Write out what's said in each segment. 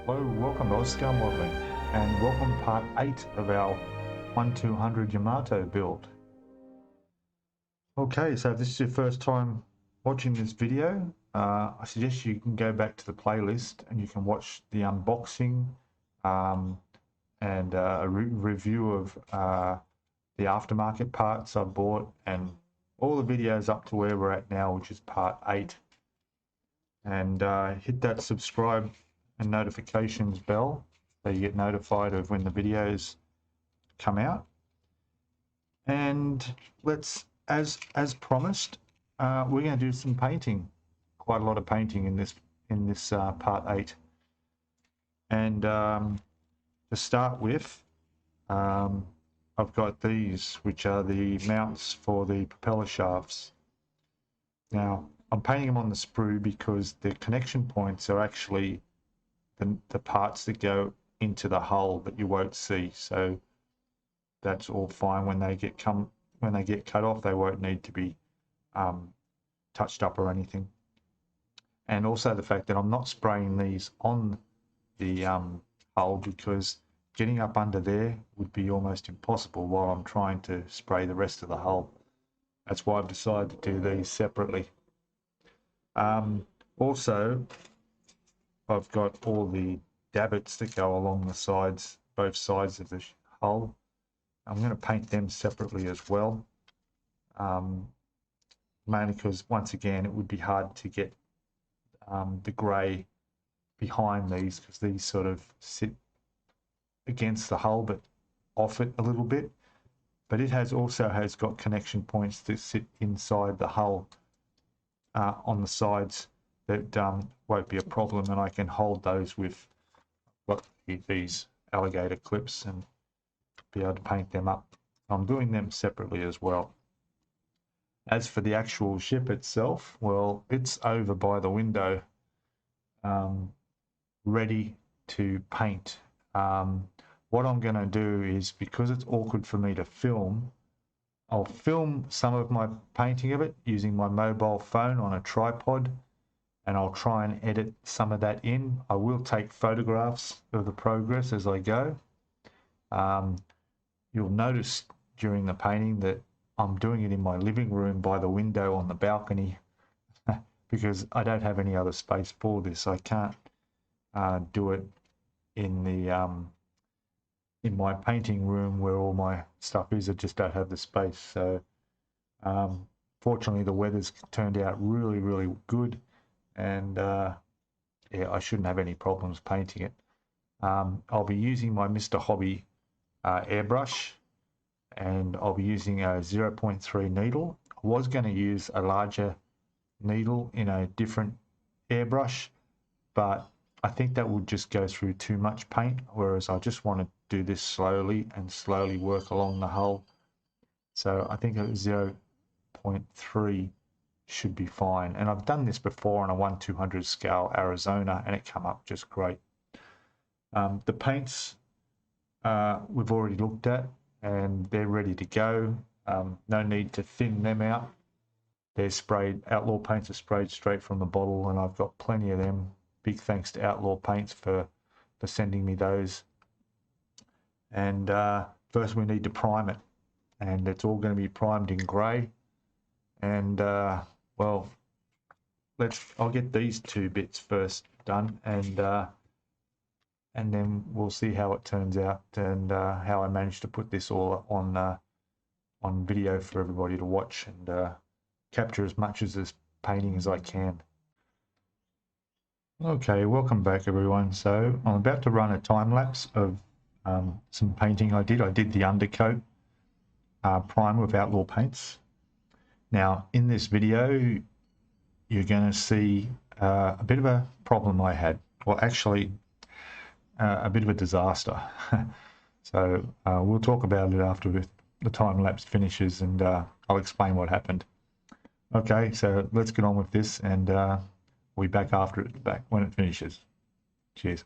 Hello, welcome to Scalemodeling, and welcome to part 8 of our 1200 Yamato build. Okay, so if this is your first time watching this video, I suggest you can go back to the playlist and you can watch the unboxing and a review of the aftermarket parts I bought and all the videos up to where we're at now, which is part 8. And hit that subscribe and notifications bell so you get notified of when the videos come out. And let's, as promised, we're going to do some painting, quite a lot of painting in this part 8. And to start with, I've got these, which are the mounts for the propeller shafts. Now I'm painting them on the sprue because the connection points are actually the parts that go into the hull that you won't see, so that's all fine. When they get cut off, they won't need to be touched up or anything. And also the fact that I'm not spraying these on the hull, because getting up under there would be almost impossible while I'm trying to spray the rest of the hull. That's why I've decided to do these separately. Also, I've got all the davits that go along the sides, both sides of the hull. I'm going to paint them separately as well, mainly because, once again, it would be hard to get the grey behind these, because these sort of sit against the hull but off it a little bit. But it also has got connection points that sit inside the hull on the sides that won't be a problem, and I can hold those with these alligator clips and be able to paint them up. I'm doing them separately as well. As for the actual ship itself, well, it's over by the window, ready to paint. What I'm going to do is, because it's awkward for me to film, I'll film some of my painting of it using my mobile phone on a tripod, and I'll try and edit some of that in. I will take photographs of the progress as I go. You'll notice during the painting that I'm doing it in my living room by the window on the balcony because I don't have any other space for this. I can't do it in the in my painting room where all my stuff is. I just don't have the space. So fortunately the weather's turned out really, really good, and yeah, I shouldn't have any problems painting it. I'll be using my Mr. Hobby airbrush, and I'll be using a 0.3 needle. I was going to use a larger needle in a different airbrush, but I think that would just go through too much paint, whereas I just want to do this slowly and slowly work along the hull. So I think a 0.3 should be fine. And I've done this before on a 1/200 scale Arizona, and it came up just great. The paints we've already looked at, and they're ready to go. No need to thin them out. They're sprayed, Outlaw paints are sprayed straight from the bottle, and I've got plenty of them. Big thanks to Outlaw Paints for sending me those. And first we need to prime it, and it's all going to be primed in grey. And well, I'll get these two bits first done, and then we'll see how it turns out, and how I managed to put this all on video for everybody to watch, and capture as much of this painting as I can. Okay, welcome back everyone. So I'm about to run a time lapse of some painting I did. I did the undercoat prime with Outlaw Paints. Now in this video you're going to see a bit of a problem I had. Well, actually a bit of a disaster. So we'll talk about it after the time lapse finishes, and I'll explain what happened. Okay, so let's get on with this, and we'll be back after it, when it finishes. Cheers.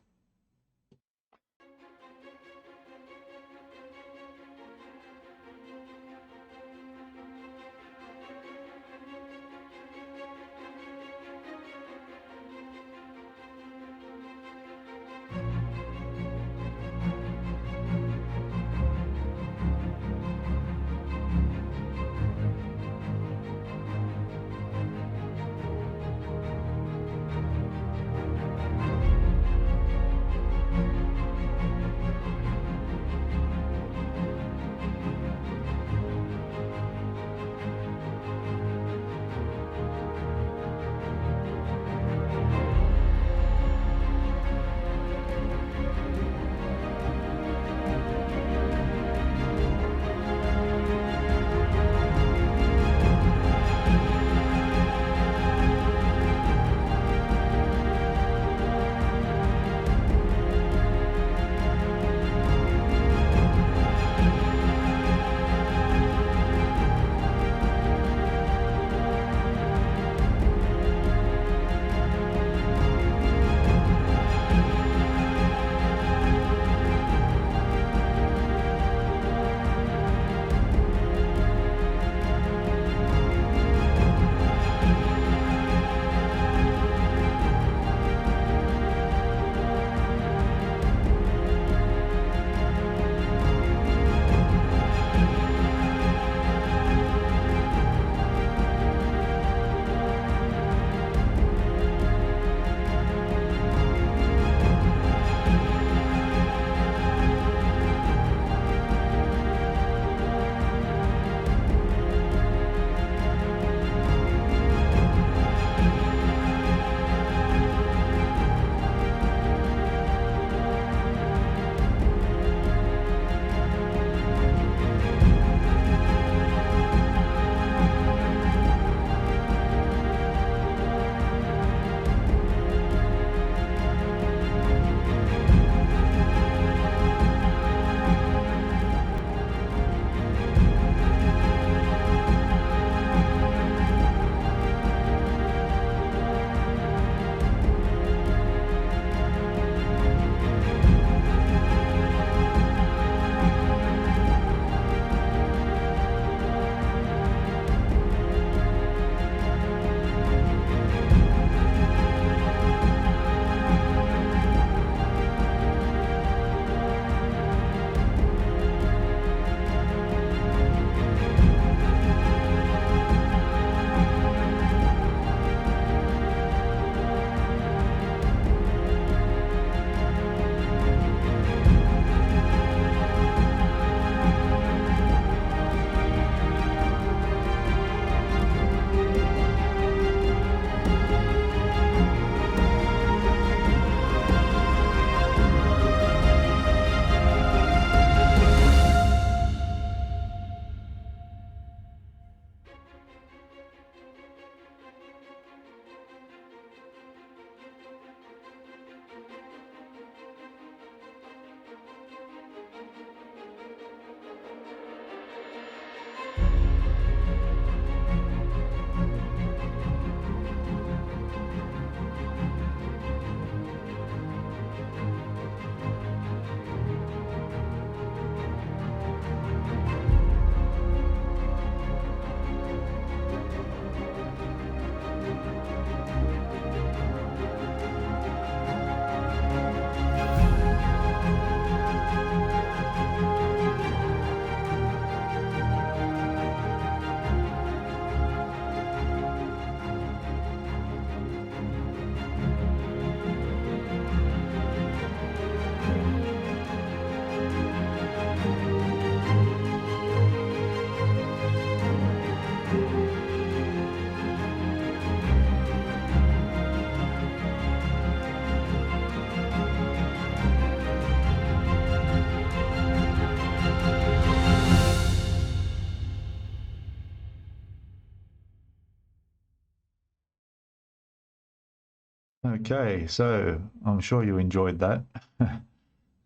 Okay, so I'm sure you enjoyed that.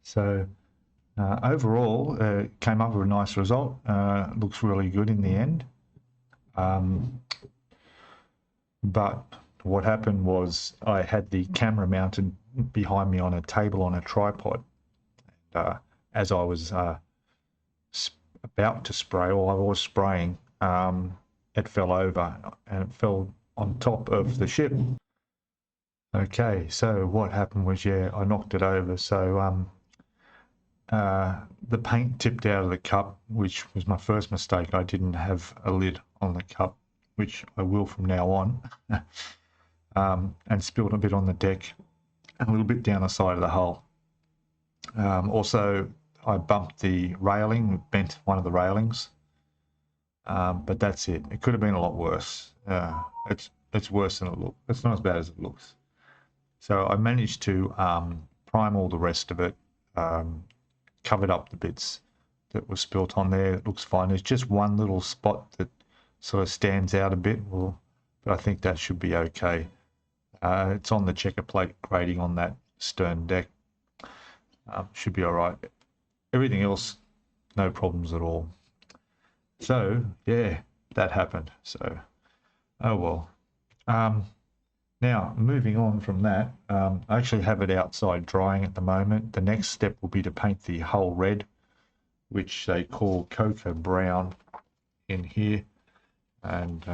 So overall, came up with a nice result. Looks really good in the end. But what happened was I had the camera mounted behind me on a table on a tripod. As I was about to spray, or I was spraying, it fell over and it fell on top of the ship. Okay, so what happened was, yeah, I knocked it over. So the paint tipped out of the cup, which was my first mistake. I didn't have a lid on the cup, which I will from now on, and spilled a bit on the deck and a little bit down the side of the hull. Also, I bumped the railing, bent one of the railings, but that's it. It could have been a lot worse. It's worse than it looks. It's not as bad as it looks. So I managed to prime all the rest of it, covered up the bits that were spilt on there. It looks fine. There's just one little spot that sort of stands out a bit, but I think that should be okay. It's on the checker plate grating on that stern deck. Should be all right. Everything else, no problems at all. So yeah, that happened. So oh well. Now moving on from that, I actually have it outside drying at the moment. The next step will be to paint the hull red, which they call cocoa brown in here. And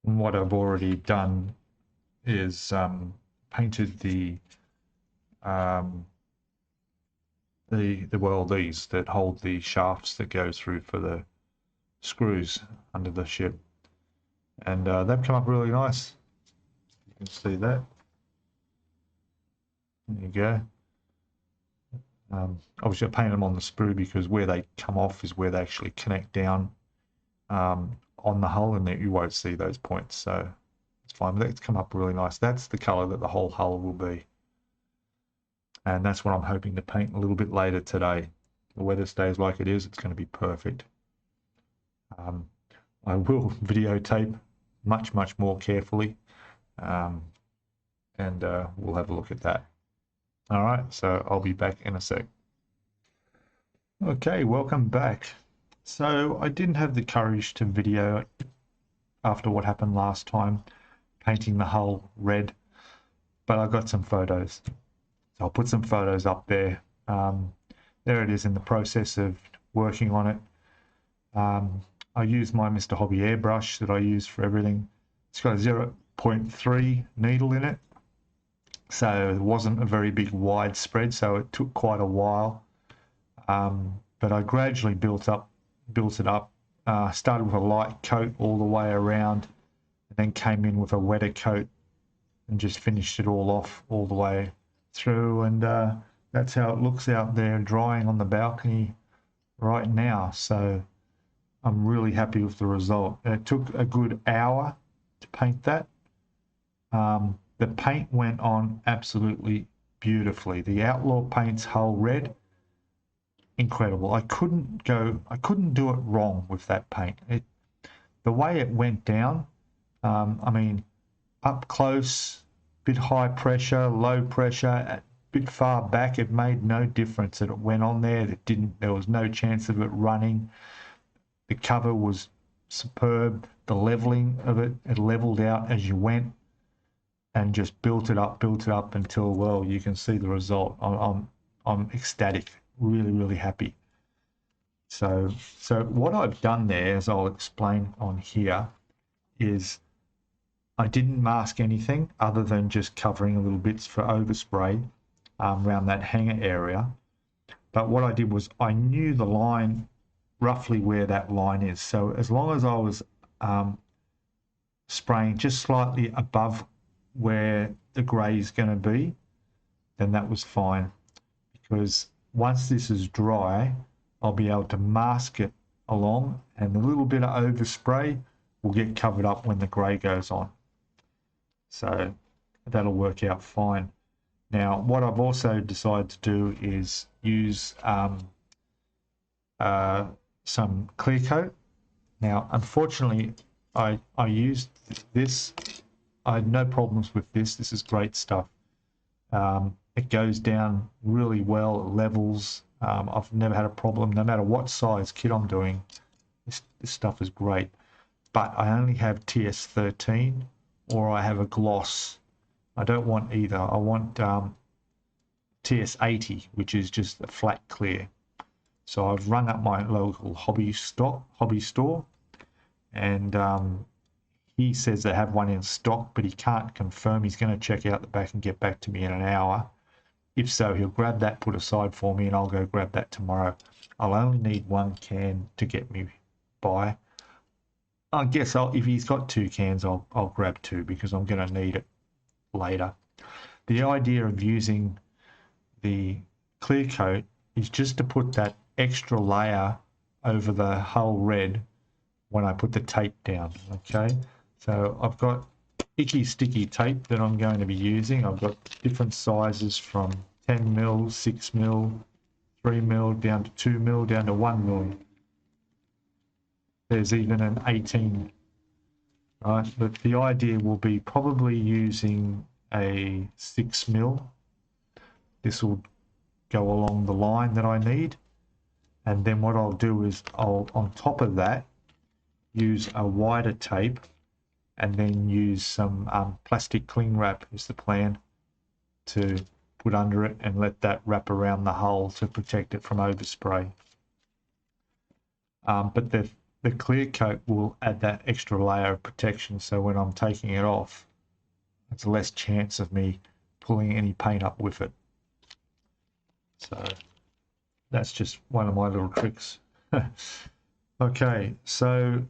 what I've already done is painted these that hold the shafts that go through for the screws under the ship, and they've come up really nice. You can see that. There you go. Obviously I painted them on the sprue because where they come off is where they actually connect down on the hull, and you won't see those points, so it's fine. But it's come up really nice. That's the color that the whole hull will be, and that's what I'm hoping to paint a little bit later today. The weather stays like it is, it's going to be perfect. I will videotape much more carefully, and we'll have a look at that. All right, so I'll be back in a sec. Okay, welcome back. So I didn't have the courage to video after what happened last time, painting the hull red, but I got some photos. So I'll put some photos up there. There it is in the process of working on it. I used my Mr. Hobby airbrush that I use for everything. It's got a 0.3 needle in it, so it wasn't a very big wide spread, so it took quite a while. But I gradually built it up. Started with a light coat all the way around, and then came in with a wetter coat and just finished it all off all the way through. And that's how it looks out there drying on the balcony right now. So I'm really happy with the result. It took a good hour to paint that. The paint went on absolutely beautifully. The Outlaw paints hull red, incredible. I couldn't do it wrong with that paint. The way it went down, I mean, up close, bit high pressure, low pressure, a bit far back, it made no difference that it went on there. There was no chance of it running. The cover was superb. The leveling of it leveled out as you went, and just built it up until, well, you can see the result. I'm ecstatic, really happy. So what I've done there, as I'll explain on here, is I didn't mask anything other than just covering a little bits for overspray around that hanger area. But what I did was I knew the line, roughly where that line is. So as long as I was spraying just slightly above where the grey is going to be, then that was fine, because once this is dry, I'll be able to mask it along, and the little bit of overspray will get covered up when the grey goes on. So that'll work out fine. Now, what I've also decided to do is use some clear coat. Now, unfortunately, I used this I had no problems with this. This is great stuff. It goes down really well, it levels. I've never had a problem, no matter what size kit I'm doing. This stuff is great. But I only have TS13 or I have a gloss. I don't want either. I want TS80, which is just a flat clear. So I've rung up my local hobby store, and he says they have one in stock, but he can't confirm. He's going to check out the back and get back to me in an hour. If so, he'll grab that put aside for me, and I'll go grab that tomorrow. I'll only need one can to get me by. I guess if he's got 2 cans, I'll grab 2 because I'm going to need it later. The idea of using the clear coat is just to put that extra layer over the hull red when I put the tape down. Okay, so I've got icky sticky tape that I'm going to be using. I've got different sizes from 10 mil, 6 mil, 3 mil, down to 2 mil, down to 1 mil. There's even an 18, right? But the idea will be probably using a 6 mil. This will go along the line that I need. And then what I'll do is I'll, on top of that, use a wider tape and then use some plastic cling wrap is the plan to put under it and let that wrap around the hull to protect it from overspray. But the clear coat will add that extra layer of protection, so when I'm taking it off, it's less chance of me pulling any paint up with it. So that's just one of my little tricks. Okay, so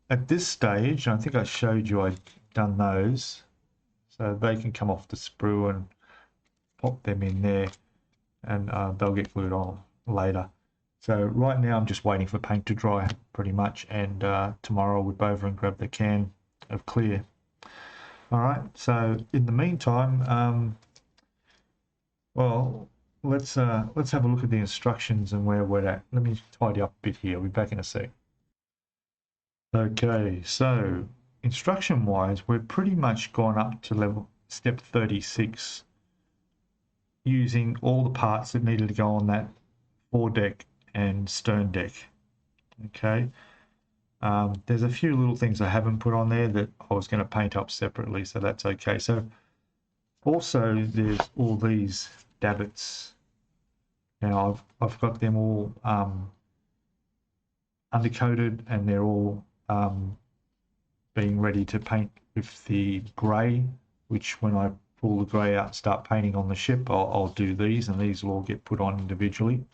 at this stage, I think I showed you I'd done those, so they can come off the sprue and pop them in there, and they'll get glued on later. So right now I'm just waiting for paint to dry pretty much, and tomorrow I'll whip over and grab the can of clear. All right, so in the meantime, well, let's have a look at the instructions and where we're at. Let me tidy up a bit here. I'll be back in a sec. Okay, so instruction wise, we're pretty much gone up to step 36 using all the parts that needed to go on that foredeck and stern deck. Okay, there's a few little things I haven't put on there that I was going to paint up separately, so that's okay. So also there's all these davits. Now I've got them all undercoated, and they're all being ready to paint with the grey, which when I pull the grey out and start painting on the ship, I'll do these, and these will all get put on individually.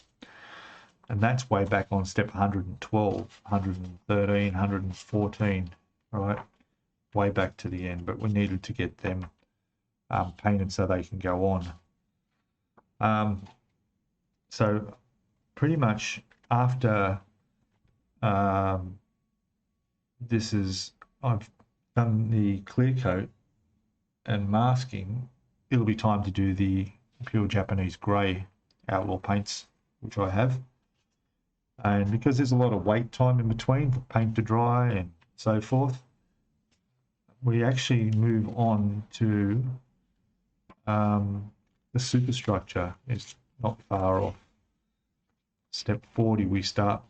And that's way back on step 112, 113, 114, right? Way back to the end, but we needed to get them painted so they can go on. So pretty much after I've done the clear coat and masking, it'll be time to do the pure Japanese grey outlaw paints, which I have. And because there's a lot of wait time in between for paint to dry and so forth, we actually move on to the superstructure. It's not far off. Step 40, we start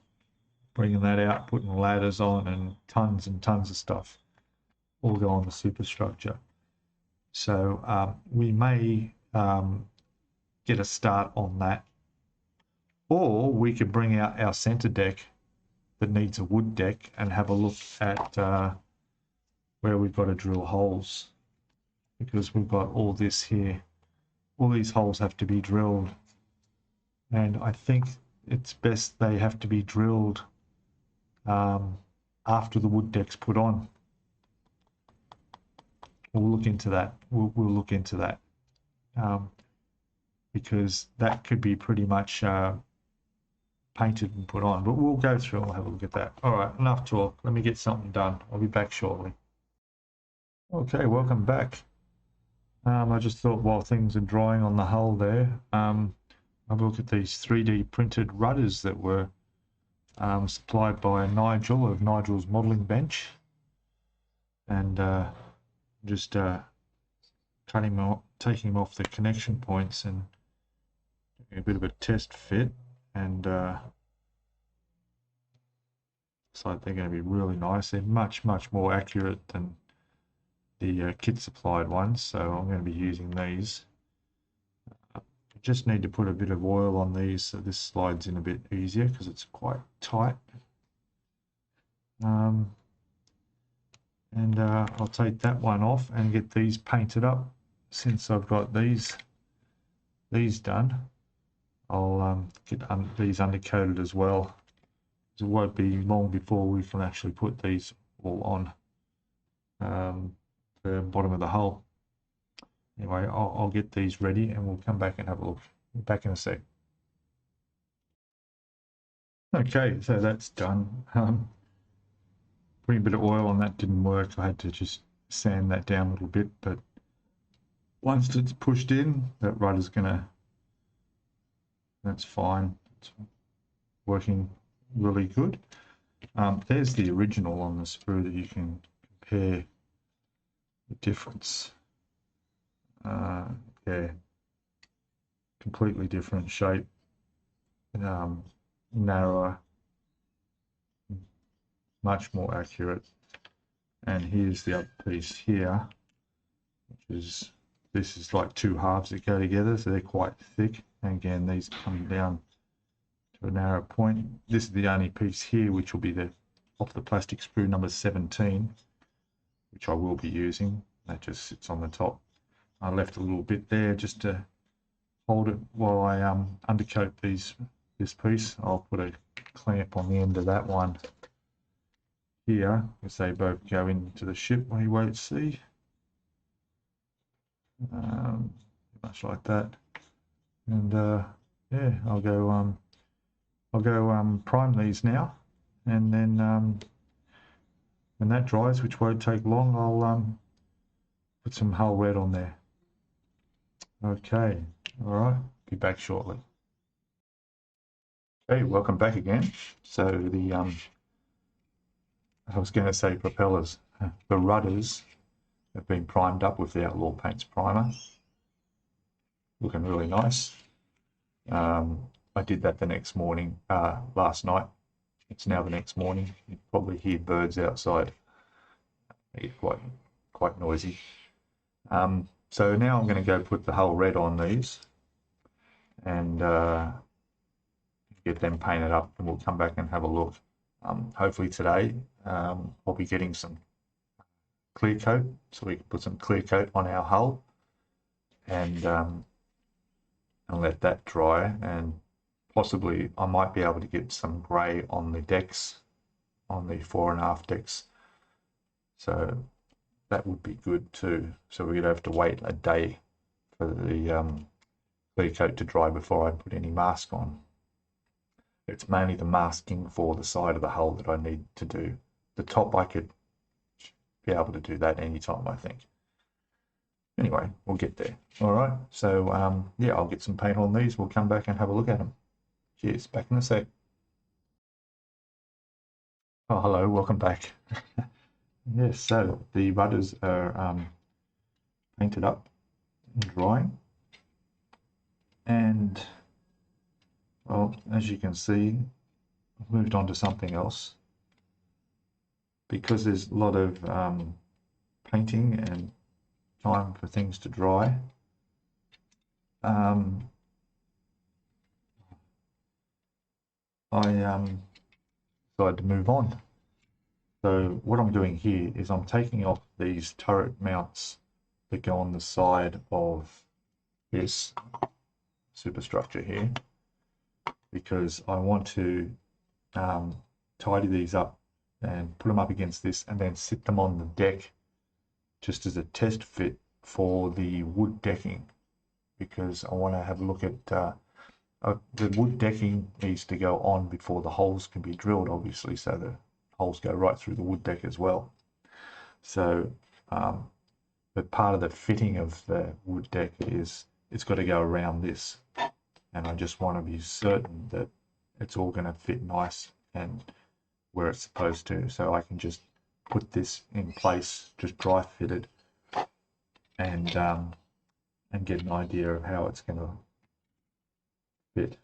bringing that out, putting ladders on, and tons of stuff all go on the superstructure. So we may get a start on that, or we could bring out our center deck that needs a wood deck and have a look at where we've got to drill holes, because we've got all this here. All these holes have to be drilled, and I think it's best they have to be drilled after the wood deck's put on. We'll look into that. We'll look into that because that could be pretty much painted and put on. But we'll go through and we'll have a look at that. All right, enough talk. Let me get something done. I'll be back shortly. Okay, welcome back. I just thought while things are drying on the hull there, have a look at these 3D printed rudders that were supplied by Nigel of Nigel's Modelling Bench. And just cutting off, taking off the connection points and doing a bit of a test fit, and looks like they're going to be really nice. They're much more accurate than the kit supplied ones, so I'm going to be using these. I just need to put a bit of oil on these so this slides in a bit easier because it's quite tight. And I'll take that one off and get these painted up. Since I've got these done, I'll get these undercoated as well. It won't be long before we can actually put these all on the bottom of the hull. Anyway, I'll get these ready and we'll come back and have a look. Back in a sec. Okay, so that's done. Putting a bit of oil on that didn't work. I had to just sand that down a little bit, but once it's pushed in, that rudder's that's fine. It's working really good. There's the original on the sprue that you can compare the difference. Yeah, completely different shape, narrower, much more accurate. And here's the other piece here, which is, this is like two halves that go together, so they're quite thick. And again, these come down to a narrow point. This is the only piece here which will be off the plastic sprue number 17, which I will be using. That just sits on the top. I left a little bit there just to hold it while I undercoat this piece. I'll put a clamp on the end of that one here, because they both go into the ship where you won't see. Much like that. And yeah, I'll go prime these now, and then when that dries, which won't take long, I'll put some hull red on there. Okay, all right, be back shortly. Hey, welcome back again. So the I was going to say propellers. The rudders have been primed up with the Outlaw Paints primer. Looking really nice. I did that the next morning, last night. It's now the next morning. You probably hear birds outside. They get quite noisy. So now I'm going to go put the hull red on these and get them painted up, and we'll come back and have a look. Hopefully today I'll be getting some clear coat, so we can put some clear coat on our hull and let that dry, and possibly I might be able to get some grey on the decks, on the fore and aft decks. So that would be good too. So we'd have to wait a day for the clear coat to dry before I put any mask on. It's mainly the masking for the side of the hull that I need to do. The top I could be able to do that anytime, I think. Anyway, we'll get there. All right, so yeah, I'll get some paint on these. We'll come back and have a look at them. Cheers, back in a sec. Oh, hello, welcome back. Yes, so the rudders are painted up and drying. And, well, as you can see, I've moved on to something else. Because there's a lot of painting and time for things to dry, I decided to move on. So what I'm doing here is I'm taking off these turret mounts that go on the side of this superstructure here, because I want to tidy these up and put them up against this and then sit them on the deck just as a test fit for the wood decking, because I want to have a look at the wood decking needs to go on before the holes can be drilled, obviously, so the holes go right through the wood deck as well. So but part of the fitting of the wood deck is it's got to go around this, and I just want to be certain that it's all going to fit nice and where it's supposed to, so I can just put this in place, just dry fitted, and get an idea of how it's going to fit.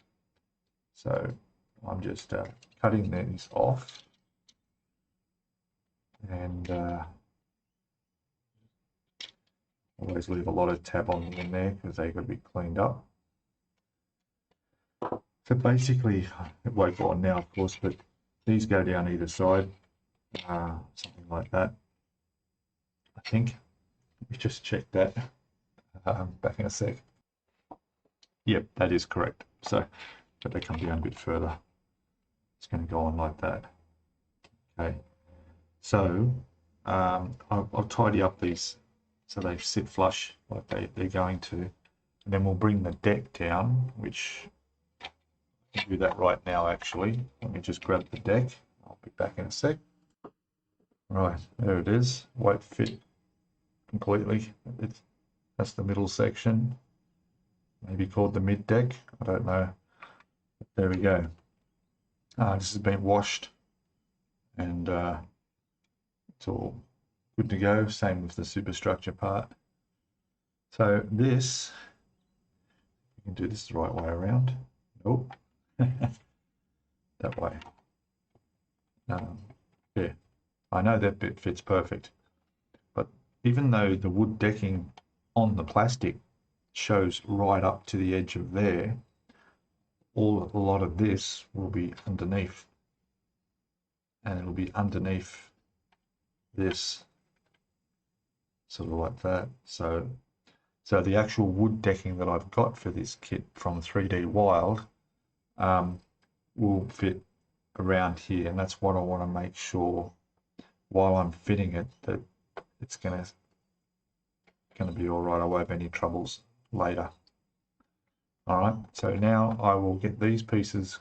So I'm just cutting these off, and always leave a lot of tab on them in there because they've got to be cleaned up. So basically, it won't go on now, of course, but these go down either side, something like that. I think. Let me just check that. Back in a sec. Yep, that is correct. So, but they come down a bit further. It's going to go on like that. Okay. So, I'll tidy up these so they sit flush like they're going to. And then we'll bring the deck down, which I'll do that right now actually. Let me just grab the deck. I'll be back in a sec. Right, there it is. Won't fit completely. That's the middle section. Maybe called the mid deck. I don't know. But there we go. This has been washed and it's all good to go. Same with the superstructure part. So this, you can do this the right way around. Nope. That way. Yeah, I know that bit fits perfect. But even though the wood decking on the plastic shows right up to the edge of there, a lot of this will be underneath, and it'll be underneath this, sort of like that. So the actual wood decking that I've got for this kit from 3D Wild will fit around here, and that's what I want to make sure while I'm fitting it that it's gonna be all right. I won't have any troubles later. All right, so now I will get these pieces,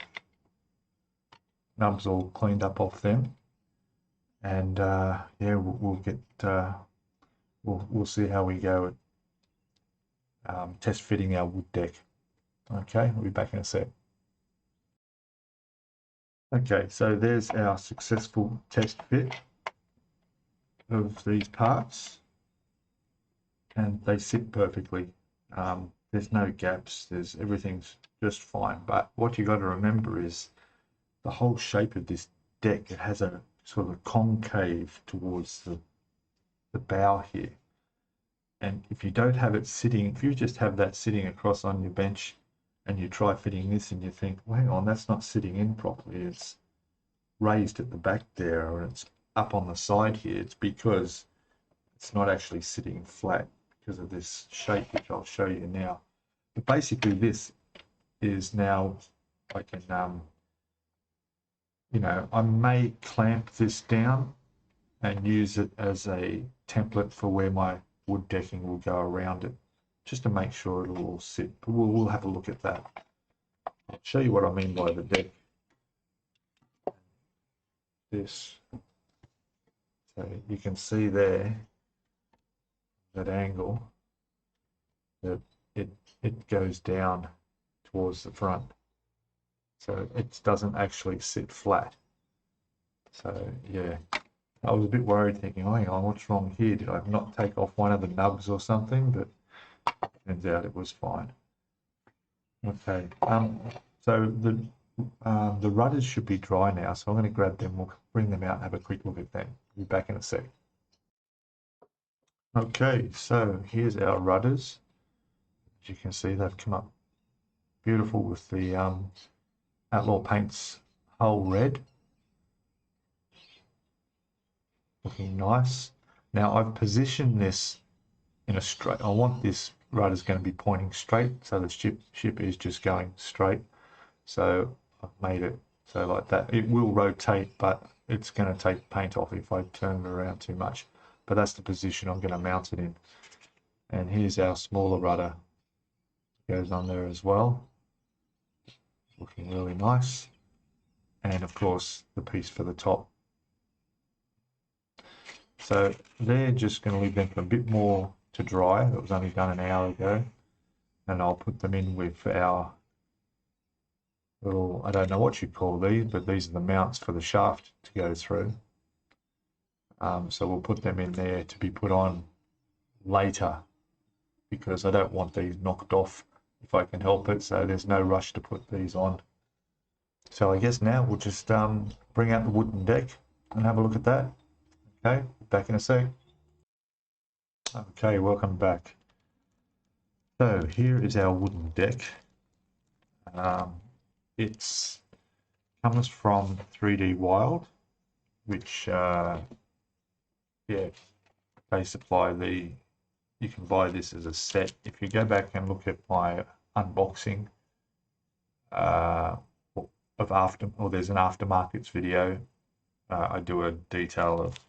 nubs all cleaned up off them, and yeah, we'll get we'll see how we go at test fitting our wood deck. Okay, we'll be back in a sec. Okay, so there's our successful test fit of these parts, and they sit perfectly. There's no gaps, everything's just fine. But what you got to remember is the whole shape of this deck, it has a sort of concave towards the bow here. And if you don't have it sitting, if you just have that sitting across on your bench and you try fitting this and you think, well, hang on, that's not sitting in properly, it's raised at the back there or it's up on the side here, it's because it's not actually sitting flat because of this shape, which I'll show you now. But basically this is now, I can, you know, I may clamp this down and use it as a template for where my wood decking will go around it, just to make sure it'll all sit. But we'll have a look at that. I'll show you what I mean by the deck. This. So you can see there, that angle, that it goes down towards the front. So it doesn't actually sit flat. So yeah, I was a bit worried thinking, oh, hang on, what's wrong here? Did I not take off one of the nubs or something? But turns out it was fine. Okay, so the rudders should be dry now, so I'm going to grab them, we'll bring them out and have a quick look at them. We'll be back in a sec. Okay, so here's our rudders. As you can see, they've come up beautiful with the Outlaw Paints Hull Red. Looking nice. Now I've positioned this in a straight, I want this rudder's going to be pointing straight, so the ship is just going straight. So I've made it so like that. It will rotate, but it's going to take paint off if I turn it around too much. But that's the position I'm going to mount it in. And here's our smaller rudder. Goes on there as well. Looking really nice. And of course the piece for the top. So they're just going to leave them for a bit more to dry. That was only done an hour ago. And I'll put them in with our little, I don't know what you call these, but these are the mounts for the shaft to go through. So we'll put them in there to be put on later because I don't want these knocked off if I can help it, so there's no rush to put these on. So I guess now we'll just bring out the wooden deck and have a look at that. Okay, back in a sec. Okay, welcome back. So here is our wooden deck. It's comes from 3D Wild, which yeah, they supply you can buy this as a set. If you go back and look at my unboxing there's an aftermarkets video, I do a detail of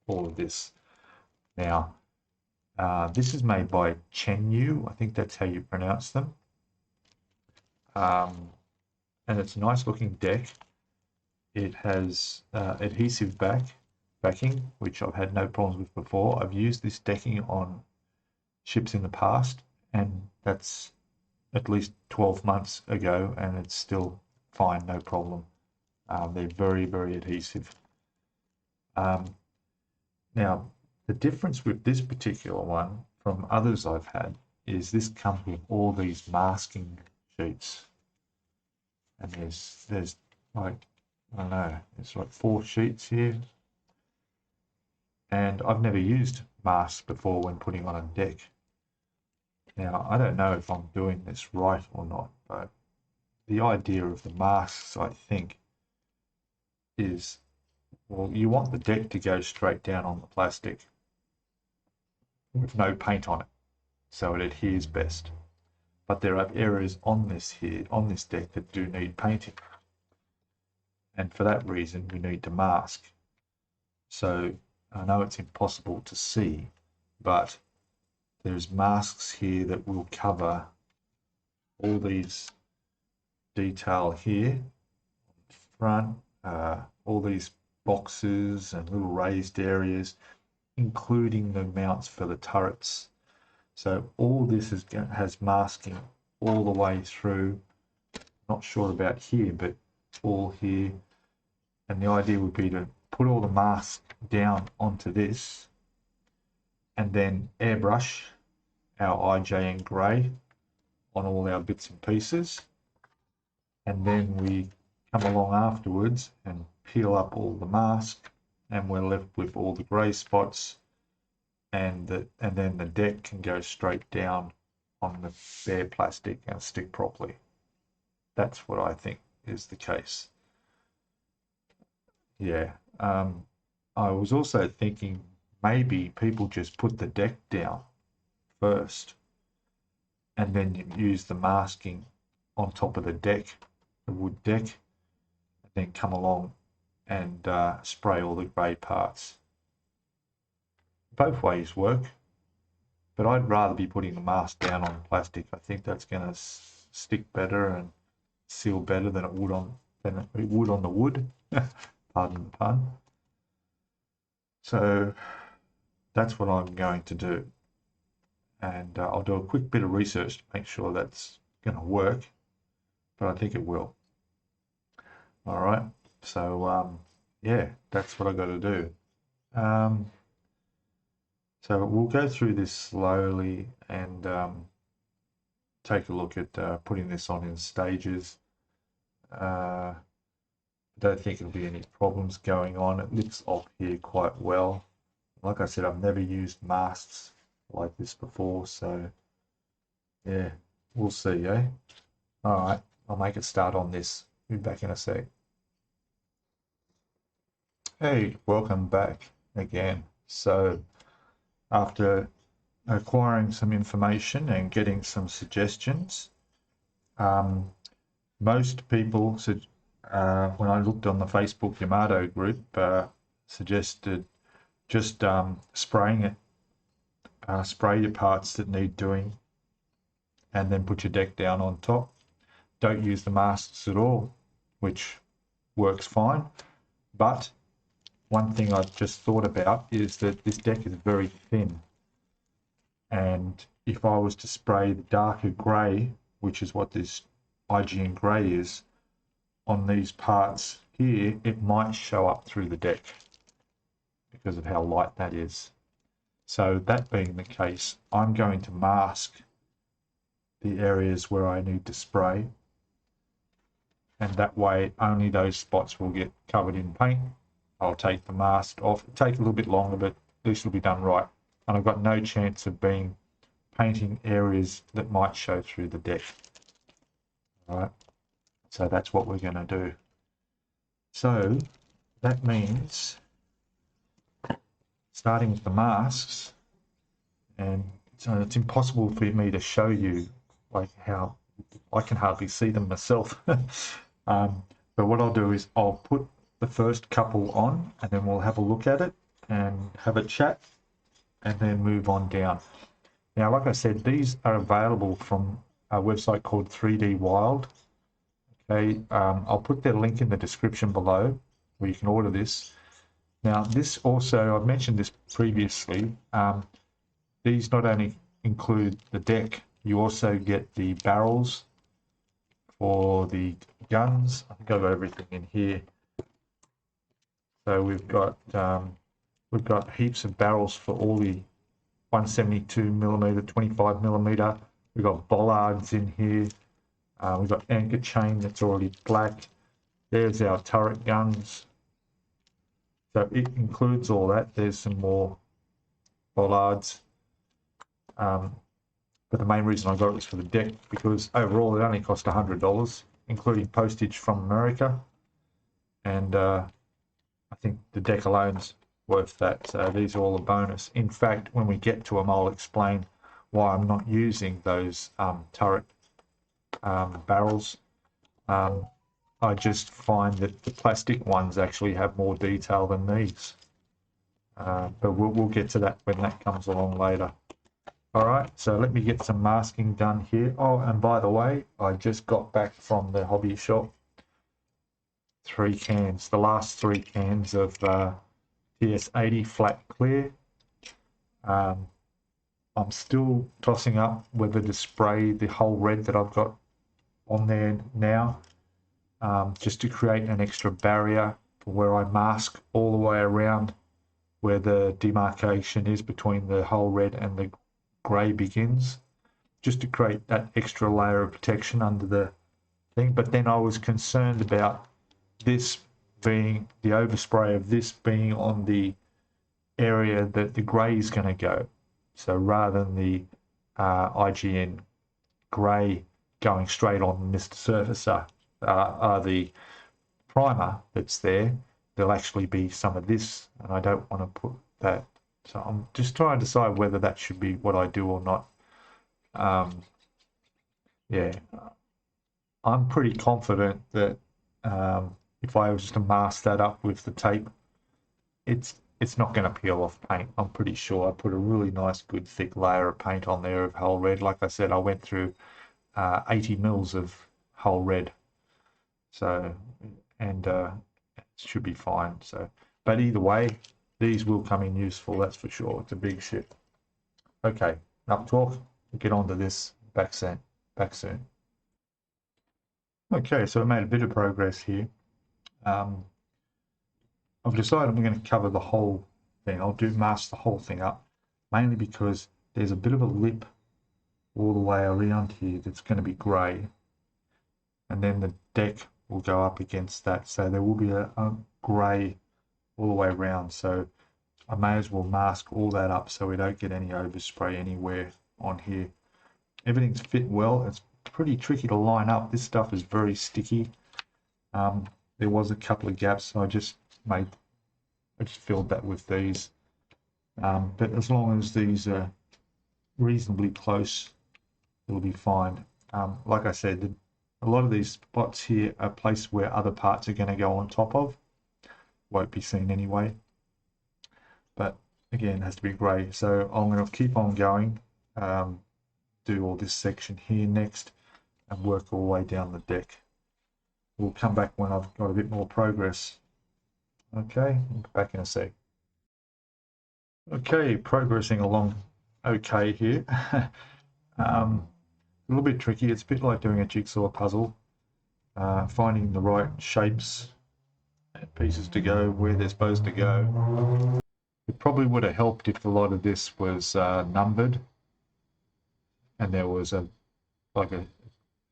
all of this. Now, this is made by Chenyu, I think that's how you pronounce them. And it's a nice looking deck. It has adhesive backing, which I've had no problems with before. I've used this decking on ships in the past, and that's at least 12 months ago, and it's still fine, no problem. They're very, very adhesive. Now, the difference with this particular one from others I've had is this comes with all these masking sheets. And there's like, I don't know, it's like 4 sheets here. And I've never used masks before when putting on a deck. Now, I don't know if I'm doing this right or not, but the idea of the masks, I think, is, well, you want the deck to go straight down on the plastic with no paint on it, so it adheres best. But there are areas on this deck that do need painting. And for that reason, we need to mask. So I know it's impossible to see, but there's masks here that will cover all these detail here, front, all these boxes and little raised areas, including the mounts for the turrets. So all this has masking all the way through. Not sure about here, but all here. And the idea would be to put all the masks down onto this and then airbrush our IJN grey on all our bits and pieces. And then we come along afterwards and peel up all the mask, and we're left with all the grey spots, and then the deck can go straight down on the bare plastic and stick properly. That's what I think is the case. Yeah. I was also thinking maybe people just put the deck down first and then you use the masking on top of the deck, the wood deck, and then come along and spray all the grey parts. Both ways work, but I'd rather be putting the mask down on plastic. I think that's going to stick better and seal better than it would on the wood. Pardon the pun. So that's what I'm going to do, and I'll do a quick bit of research to make sure that's going to work, but I think it will. All right, so yeah, that's what I got to do. So we'll go through this slowly and take a look at putting this on in stages. I don't think there'll be any problems going on. It lifts off here quite well. Like I said, I've never used masks like this before, so yeah, we'll see, eh? All right, I'll make a start on this. Be back in a sec. Hey, welcome back again. So after acquiring some information and getting some suggestions, most people said, when I looked on the Facebook Yamato group, suggested just spraying it, spray your parts that need doing, and then put your deck down on top. Don't use the masks at all, which works fine. But one thing I've just thought about is that this deck is very thin. And if I was to spray the darker grey, which is what this IGN grey is, on these parts here, it might show up through the deck because of how light that is. So that being the case, I'm going to mask the areas where I need to spray, and that way only those spots will get covered in paint. I'll take the mask off. It'll take a little bit longer, but this will be done right. And I've got no chance of painting areas that might show through the deck. All right, so that's what we're going to do. So that means starting with the masks, and so it's impossible for me to show you like how I can hardly see them myself. But what I'll do is I'll put the first couple on, and then we'll have a look at it and have a chat, and then move on down. Now, like I said, these are available from a website called 3D Wild. Okay, I'll put their link in the description below where you can order this. Now, this also, I've mentioned this previously, these not only include the deck, you also get the barrels for the guns. I think I've got everything in here. So we've got heaps of barrels for all the 172mm, 25mm. We've got bollards in here. We've got anchor chain that's already black. There's our turret guns. So it includes all that. There's some more bollards. But the main reason I got it was for the deck, because overall it only cost $100, including postage from America. And I think the deck alone's worth that. So these are all a bonus. In fact, when we get to them, I'll explain why I'm not using those turret barrels. I just find that the plastic ones actually have more detail than these. But we'll get to that when that comes along later. All right, so let me get some masking done here. Oh, and by the way, I just got back from the hobby shop. 3 cans, the last 3 cans of TS80 flat clear. I'm still tossing up whether to spray the whole red that I've got on there now, just to create an extra barrier for where I mask all the way around where the demarcation is between the whole red and the grey begins, just to create that extra layer of protection under the thing. But then I was concerned about this being, the overspray of this being on the area that the grey is going to go. So rather than the IGN grey going straight on Mr. Surfacer, the primer that's there, there'll actually be some of this, and I don't want to put that. So I'm just trying to decide whether that should be what I do or not. Yeah, I'm pretty confident that if I was to mask that up with the tape, it's not going to peel off paint. I'm pretty sure. I put a really nice, good, thick layer of paint on there of whole red. Like I said, I went through 80 mils of whole red. So, and it should be fine. So, but either way, these will come in useful, that's for sure. It's a big ship. Okay, enough talk. We'll get on to this back soon. Okay, so I made a bit of progress here. I've decided I'm going to cover the whole thing. I'll mask the whole thing up, mainly because there's a bit of a lip all the way around here that's going to be grey, and then the deck will go up against that, so there will be a grey all the way around. So I may as well mask all that up so we don't get any overspray anywhere on here. Everything's fit well. It's pretty tricky to line up. This stuff is very sticky. There was a couple of gaps, so I just filled that with these. But as long as these are reasonably close, it'll be fine. Like I said, a lot of these spots here are places where other parts are going to go on top of. Won't be seen anyway. But again, it has to be grey. So I'm going to keep on going, do all this section here next, and work all the way down the deck. We'll come back when I've got a bit more progress. Okay, back in a sec. Okay, progressing along okay here. A little bit tricky. It's a bit like doing a jigsaw puzzle, finding the right shapes and pieces to go where they're supposed to go. It probably would have helped if a lot of this was numbered and there was like a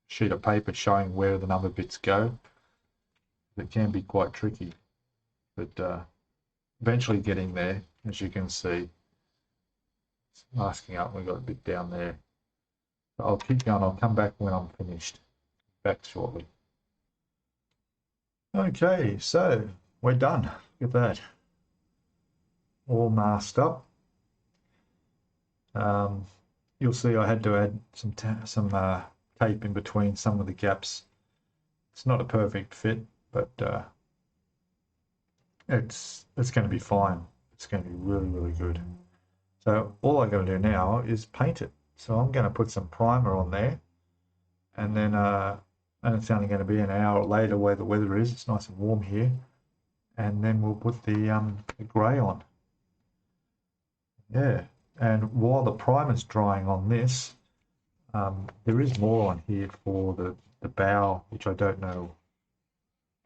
sheet of paper showing where the number bits go. It can be quite tricky, but eventually getting there, as you can see. It's masking up, we've got a bit down there. So I'll keep going, I'll come back when I'm finished. Back shortly. Okay, so we're done. Look at that. All masked up. You'll see I had to add some tape in between some of the gaps. It's not a perfect fit, but it's going to be fine. It's going to be really, really good. So all I'm going to do now is paint it. So I'm going to put some primer on there, and then and it's only going to be an hour later where the weather is. It's nice and warm here, and then we'll put the grey on. Yeah, and while the primer's drying on this, there is more on here for the bow, which I don't know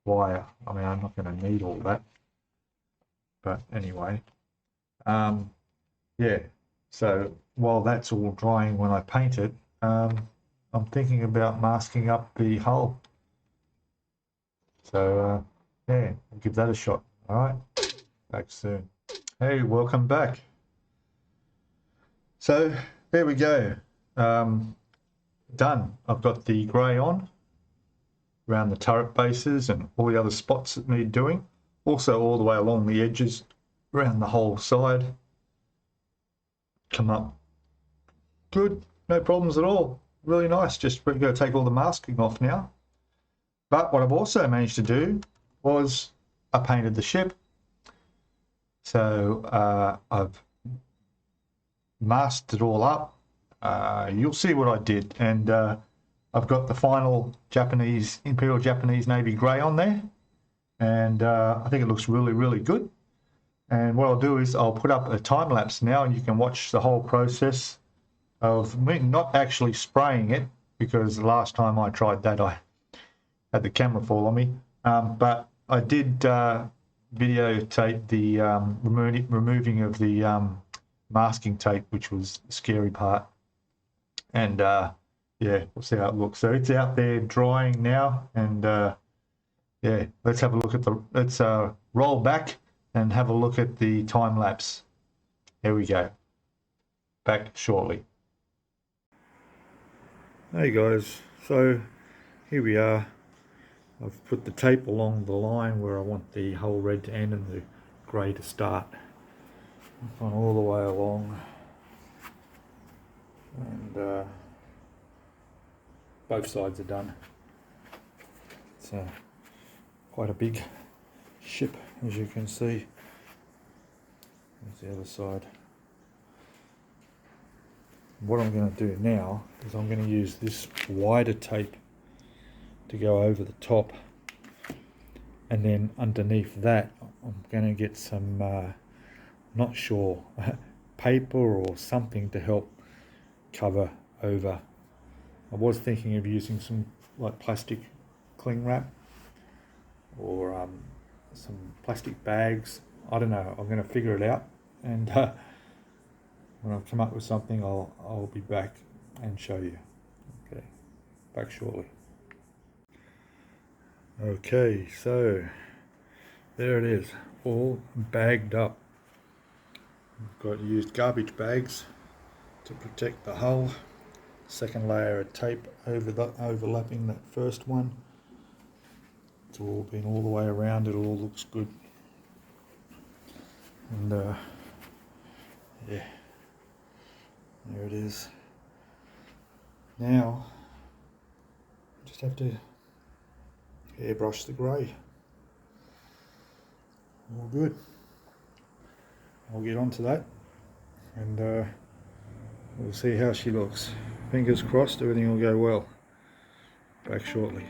why. I mean, I'm not going to need all that, but anyway, yeah. So while that's all drying when I paint it, I'm thinking about masking up the hull. So yeah, I'll give that a shot. All right, back soon. Hey, welcome back. So there we go. Done. I've got the grey on around the turret bases and all the other spots that need doing. Also all the way along the edges around the whole side. Come up good, no problems at all. Really nice. Just we're going to take all the masking off now. But what I've also managed to do was I painted the ship. So I've masked it all up. You'll see what I did, and I've got the final Imperial Japanese Navy grey on there, and I think it looks really, really good. And what I'll do is I'll put up a time lapse now, and you can watch the whole process of me not actually spraying it, because the last time I tried that I had the camera fall on me, but I did videotape the removing of the masking tape, which was the scary part. And yeah, we'll see how it looks. So it's out there drying now, and yeah, let's have a look at let's roll back and have a look at the time lapse. Here we go. Back shortly. Hey guys, so here we are. I've put the tape along the line where I want the whole red to end and the grey to start. I've gone all the way along, and both sides are done. It's quite a big ship, as you can see. There's the other side. What I'm going to do now is I'm going to use this wider tape to go over the top, and then underneath that I'm going to get some not sure, paper or something to help cover over. I was thinking of using some like plastic cling wrap or some plastic bags. I don't know, I'm going to figure it out, and when I come up with something I'll be back and show you. Okay, back shortly. Okay, so there it is, all bagged up. I've got used garbage bags to protect the hull. Second layer of tape overlapping that first one. It's all been all the way around, it all looks good. And yeah, there it is. Now just have to airbrush the grey. All good. I'll get onto that, and we'll see how she looks. Fingers crossed everything will go well. Back shortly.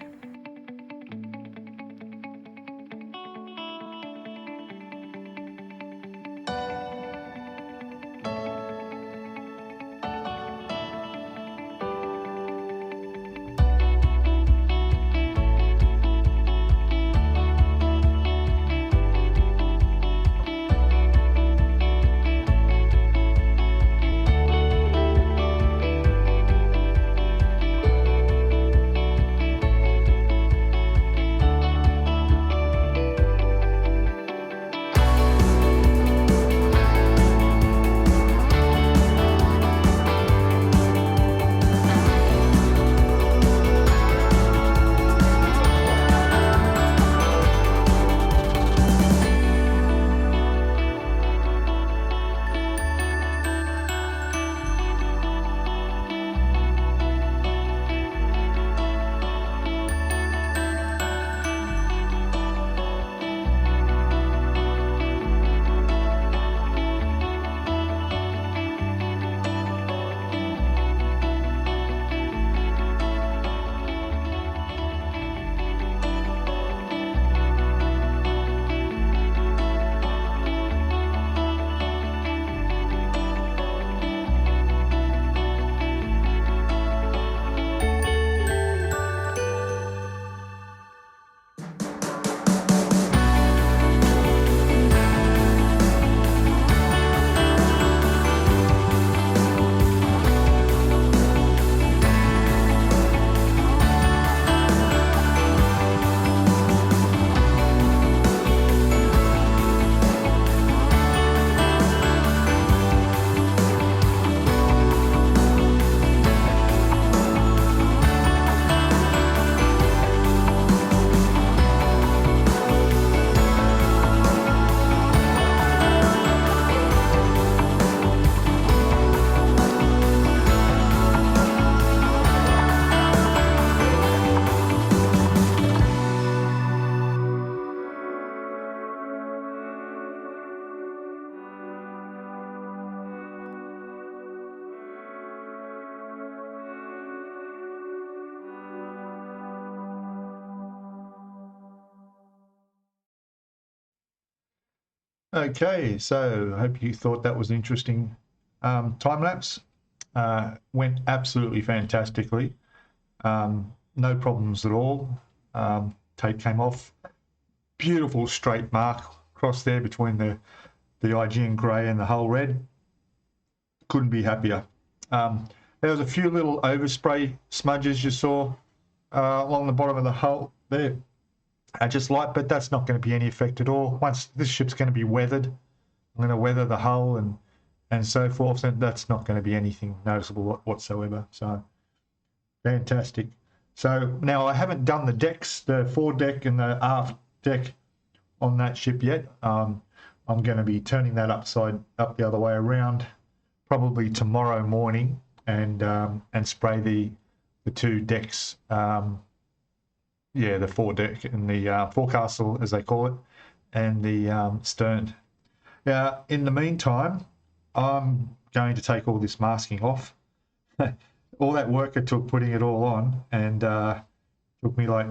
Okay, so I hope you thought that was interesting. Time lapse went absolutely fantastically. No problems at all. Tape came off. Beautiful straight mark across there between the IGN grey and the hull red. Couldn't be happier. There was a few little overspray smudges you saw along the bottom of the hull there. Just light, but that's not going to be any effect at all. Once this ship's going to be weathered, I'm going to weather the hull and so forth, and that's not going to be anything noticeable whatsoever. So fantastic. So now I haven't done the decks, the foredeck and the aft deck on that ship yet. I'm going to be turning that up the other way around, probably tomorrow morning, and spray the two decks. Yeah, the foredeck and the forecastle, as they call it, and the stern. Now, in the meantime, I'm going to take all this masking off. All that work it took putting it all on, and took me like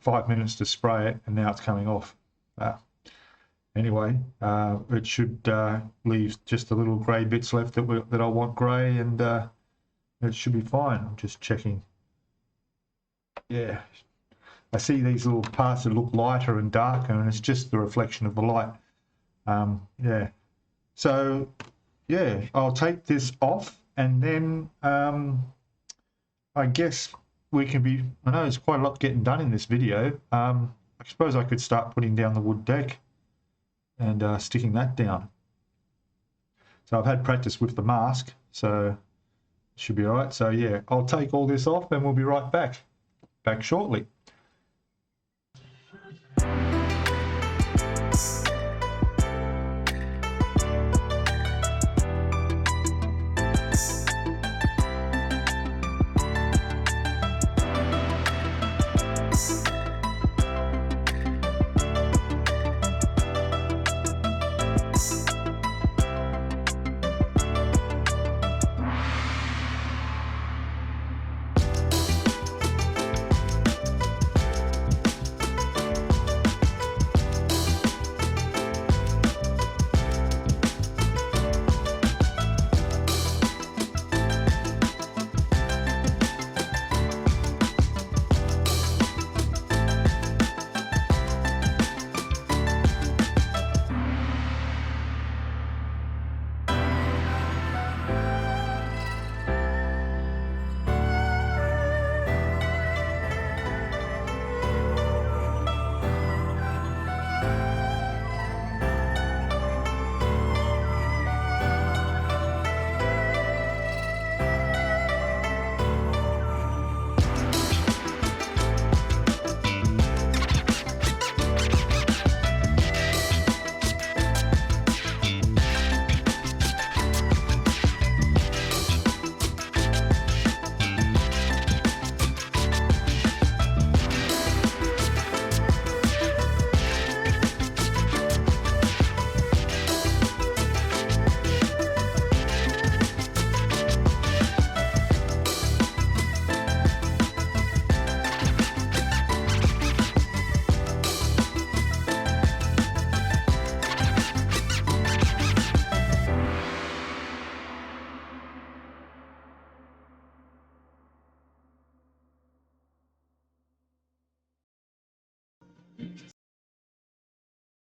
5 minutes to spray it, and now it's coming off. Anyway, it should leave just the little grey bits left that I want grey, and it should be fine. I'm just checking. Yeah. I see these little parts that look lighter and darker, and it's just the reflection of the light. Yeah. So, yeah, I'll take this off, and then I guess we can be... I know there's quite a lot getting done in this video. I suppose I could start putting down the wood deck and sticking that down. So I've had practice with the mask, so it should be all right. So, yeah, I'll take all this off, and we'll be right back shortly.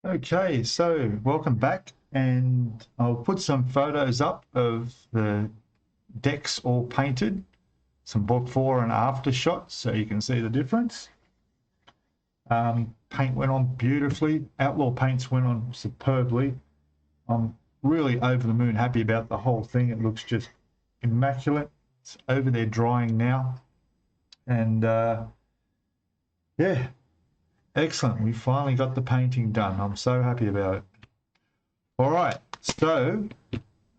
Okay, so welcome back, and I'll put some photos up of the decks all painted, some before and after shots so you can see the difference. Paint went on beautifully, outlaw paints went on superbly. I'm really over the moon happy about the whole thing. It looks just immaculate. It's over there drying now, and yeah, excellent. We finally got the painting done. I'm so happy about it. All right, so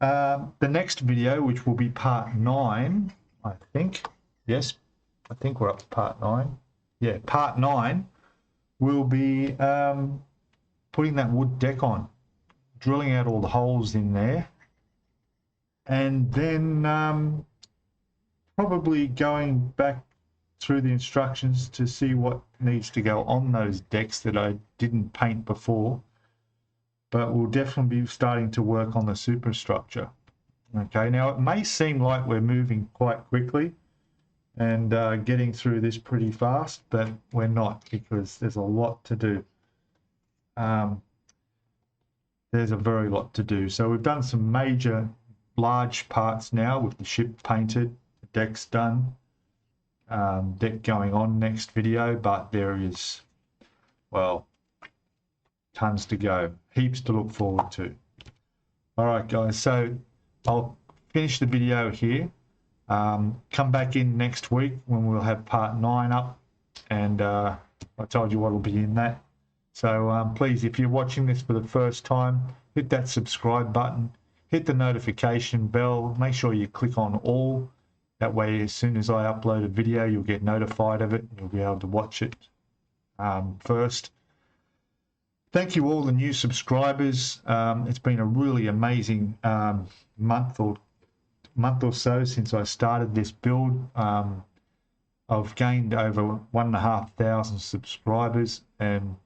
the next video, which will be part 9, I think. Yes, I think we're up to part 9. Yeah, part 9 will be putting that wood deck on, drilling out all the holes in there, and then probably going back through the instructions to see what needs to go on those decks that I didn't paint before. but we'll definitely be starting to work on the superstructure. Okay, now it may seem like we're moving quite quickly and getting through this pretty fast, but we're not, because there's a lot to do. There's a very lot to do. So we've done some major large parts now with the ship painted, the deck's done, deck going on next video, but there is, well, tons to go, heaps to look forward to. All right, guys, so I'll finish the video here. Come back in next week when we'll have part 9 up, and I told you what will be in that. So please, if you're watching this for the first time, hit that subscribe button, hit the notification bell, make sure you click on all. That way, as soon as I upload a video, you'll get notified of it and you'll be able to watch it first. Thank you all the new subscribers. It's been a really amazing month or so since I started this build. I've gained over 1,500 subscribers, and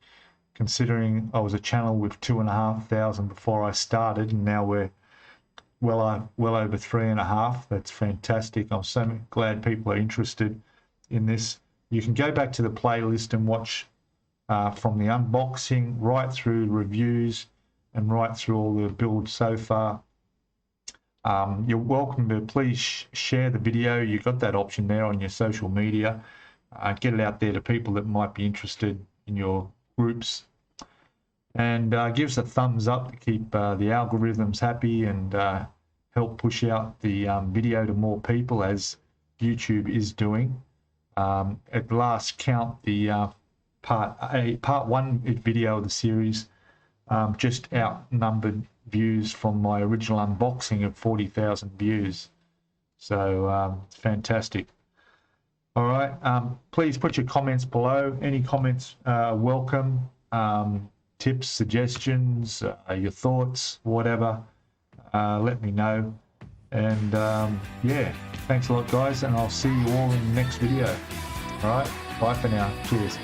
considering I was a channel with 2,500 before I started, and now we're well over 3,500. That's fantastic. I'm so glad people are interested in this. You can go back to the playlist and watch from the unboxing right through reviews and right through all the builds so far. You're welcome to please share the video. You've got that option there on your social media. Get it out there to people that might be interested in your groups, and give us a thumbs up to keep the algorithms happy and help push out the video to more people, as YouTube is doing. At last count, the part 1 video of the series just outnumbered views from my original unboxing of 40,000 views. So fantastic. All right, please put your comments below. Any comments welcome. Tips, suggestions, your thoughts, whatever, let me know. And yeah, thanks a lot, guys, and I'll see you all in the next video. All right, bye for now. Cheers.